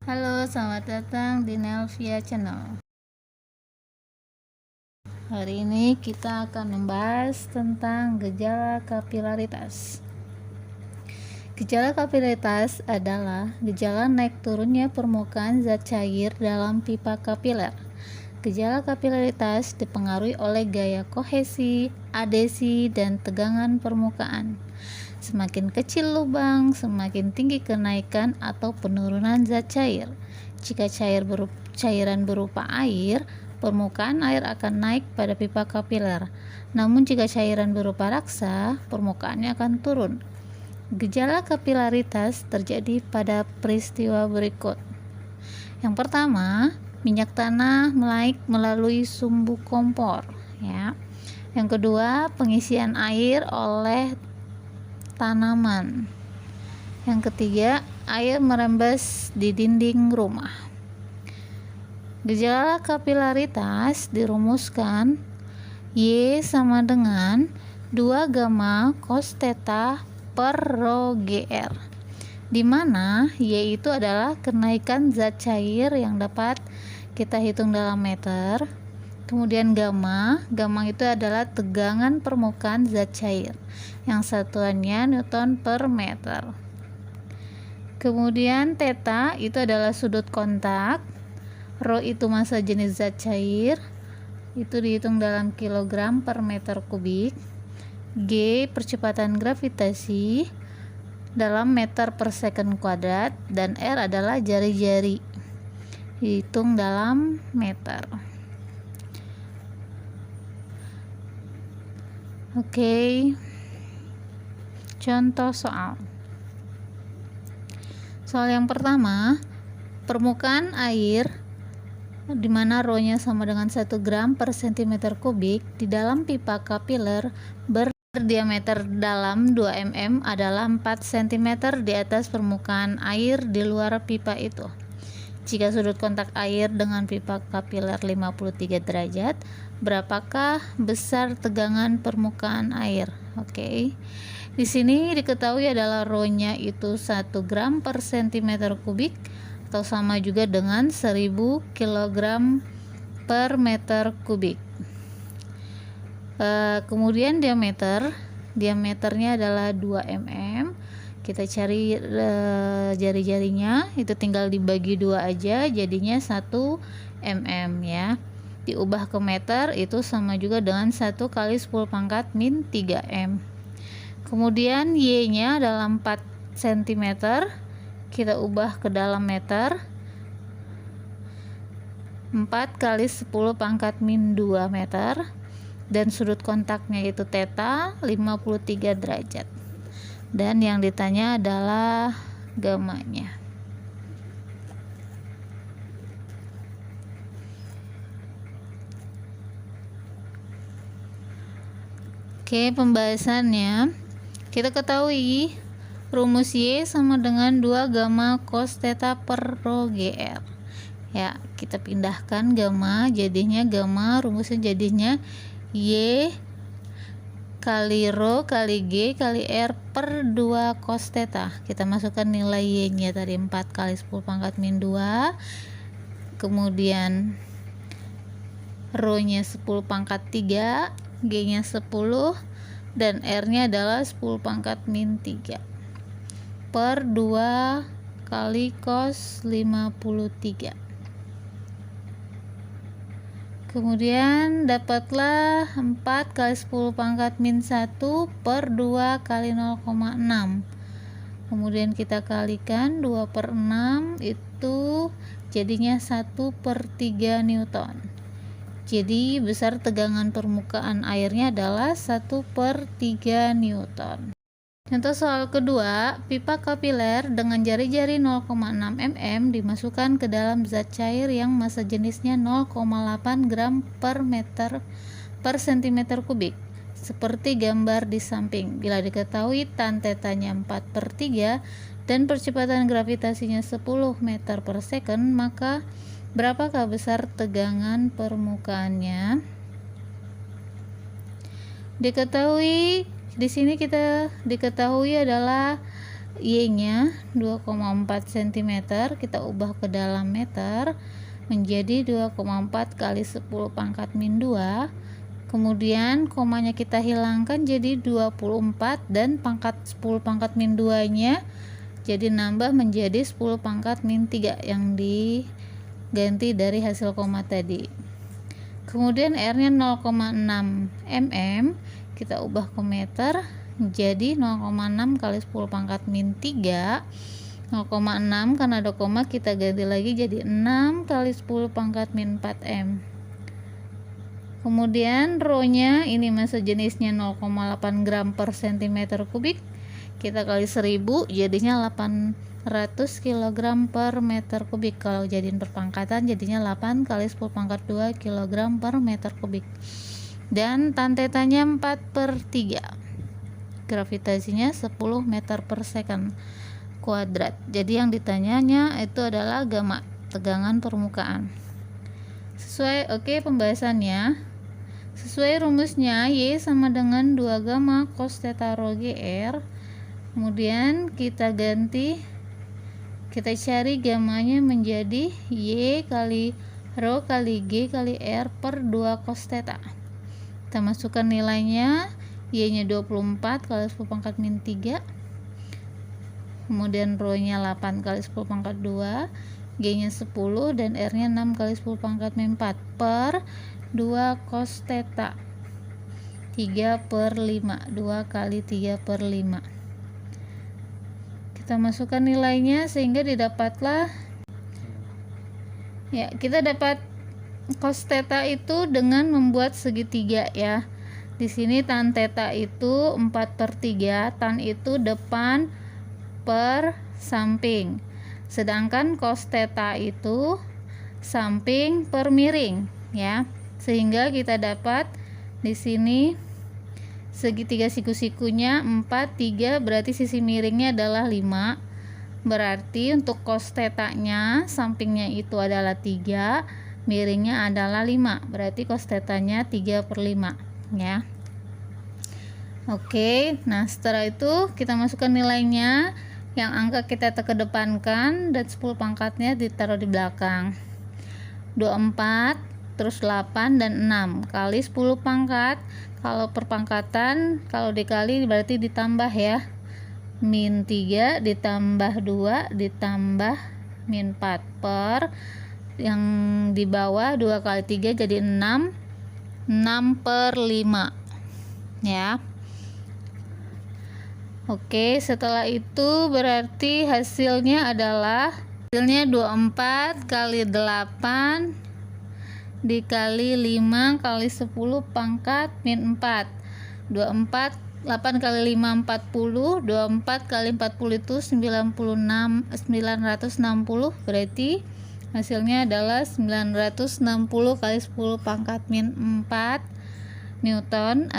Halo, selamat datang di Nelvia Channel. Hari ini kita akan membahas tentang gejala kapilaritas. Gejala kapilaritas adalah gejala naik turunnya permukaan zat cair dalam pipa kapiler. Gejala kapilaritas dipengaruhi oleh gaya kohesi, adesi, dan tegangan permukaan. Semakin kecil lubang, semakin tinggi kenaikan atau penurunan zat cair. Jika cairan berupa air, permukaan air akan naik pada pipa kapiler. Namun jika cairan berupa raksa, permukaannya akan turun. Gejala kapilaritas terjadi pada peristiwa berikut. Yang pertama, minyak tanah naik melalui sumbu kompor, ya. Yang kedua, pengisian air oleh tanaman. Yang ketiga, air merembes di dinding rumah. Gejala kapilaritas dirumuskan Y sama dengan 2 gamma cos theta per rho gr, di mana Y itu adalah kenaikan zat cair yang dapat kita hitung dalam meter. Kemudian gamma itu adalah tegangan permukaan zat cair yang satuannya Newton per meter. Kemudian theta itu adalah sudut kontak, rho itu massa jenis zat cair, itu dihitung dalam kilogram per meter kubik, G percepatan gravitasi dalam meter per second kuadrat, dan R adalah jari-jari, dihitung dalam meter. Oke, contoh soal yang pertama, permukaan air di mana rho-nya sama dengan 1 gram per cm kubik di dalam pipa kapiler berdiameter dalam 2 mm adalah 4 cm di atas permukaan air di luar pipa itu. Jika sudut kontak air dengan pipa kapiler 53 derajat, berapakah besar tegangan permukaan air? Oke. Di sini diketahui adalah rho-nya itu 1 gram per cm kubik atau sama juga dengan 1000 kg per meter kubik. Kemudian diameternya adalah 2 mm. Kita cari jari-jarinya, itu tinggal dibagi 2 aja, jadinya 1 mm, ya. Diubah ke meter itu sama juga dengan 1 kali 10 pangkat min 3 m. Kemudian Y-nya adalah 4 cm, kita ubah ke dalam meter, 4 kali 10 pangkat min 2 meter, dan sudut kontaknya itu theta 53 derajat. Dan yang ditanya adalah gamanya. Oke, pembahasannya. Kita ketahui rumus Y sama dengan 2 gamma cos theta per rho gr. Ya, kita pindahkan gamma, jadinya gamma rumusnya jadinya Y kali rho kali G kali R per 2 cos theta. Kita masukkan nilai Y-nya tadi 4 kali 10 pangkat min 2, kemudian rho-nya 10 pangkat 3, G-nya 10, dan R-nya adalah 10 pangkat min 3 per 2 kali cos 53. Kemudian dapatlah 4 kali 10 pangkat min 1 per 2 kali 0,6. Kemudian kita kalikan 2 per 6, itu jadinya 1 per 3 Newton. Jadi besar tegangan permukaan airnya adalah 1 per 3 Newton. Contoh soal kedua, pipa kapiler dengan jari-jari 0,6 mm dimasukkan ke dalam zat cair yang massa jenisnya 0,8 gram per meter per cm kubik, seperti gambar di samping. Bila diketahui tan tetanya 4 per 3 dan percepatan gravitasinya 10 meter per second, maka berapakah besar tegangan permukaannya? Diketahui di sini kita diketahui adalah Y-nya 2,4 cm, kita ubah ke dalam meter menjadi 2,4 kali 10 pangkat min 2. Kemudian komanya kita hilangkan jadi 24 dan pangkat 10 pangkat min 2 nya jadi nambah menjadi 10 pangkat min 3 yang diganti dari hasil koma tadi. Kemudian R nya 0,6 mm, kita ubah ke meter jadi 0,6 kali 10 pangkat min 3. 0,6 karena ada koma kita ganti lagi jadi 6 kali 10 pangkat min 4 m. Kemudian rho nya ini massa jenisnya 0,8 gram per cm kubik, kita kali 1000 jadinya 800 kg per meter kubik. Kalau jadiin perpangkatan jadinya 8 kali 10 pangkat 2 kg per meter kubik. Dan tan tetanya 4/3, gravitasinya 10 meter per second kuadrat. Jadi yang ditanyanya itu adalah gamma, tegangan permukaan. Pembahasannya sesuai rumusnya Y sama dengan 2 gamma cos theta rho GR. Kemudian kita cari gammanya menjadi Y kali rho kali G kali R per 2 cos theta. Kita masukkan nilainya, Y nya 24 kali 10 pangkat min 3, kemudian rho nya 8 kali 10 pangkat 2, G nya 10 dan R nya 6 kali 10 pangkat min 4 per 2 cos theta 3/5, 2 kali 3/5. Kita masukkan nilainya sehingga didapatlah ya, kita dapat cos theta itu dengan membuat segitiga ya. Di sini tan theta itu 4/3, tan itu depan per samping. Sedangkan cos theta itu samping per miring ya. Sehingga kita dapat di sini segitiga siku-sikunya 4, 3, berarti sisi miringnya adalah 5. Berarti untuk cos theta-nya sampingnya itu adalah 3, miringnya adalah 5, berarti cos theta-nya 3/5 ya. Nah setelah itu kita masukkan nilainya, yang angka kita kedepankan dan 10 pangkatnya ditaruh di belakang. 24 terus 8 dan 6 kali 10 pangkat, kalau perpangkatan kalau dikali berarti ditambah ya, min 3 ditambah 2 ditambah min 4 per yang di bawah 2 kali 3 jadi 6, 6/5 ya. Setelah itu berarti hasilnya adalah 24 kali 8 dikali 5 kali 10 pangkat min 4. 8 kali 5 40, 24 kali 40 itu 960, berarti hasilnya adalah 960 kali 10 pangkat min 4 Newton.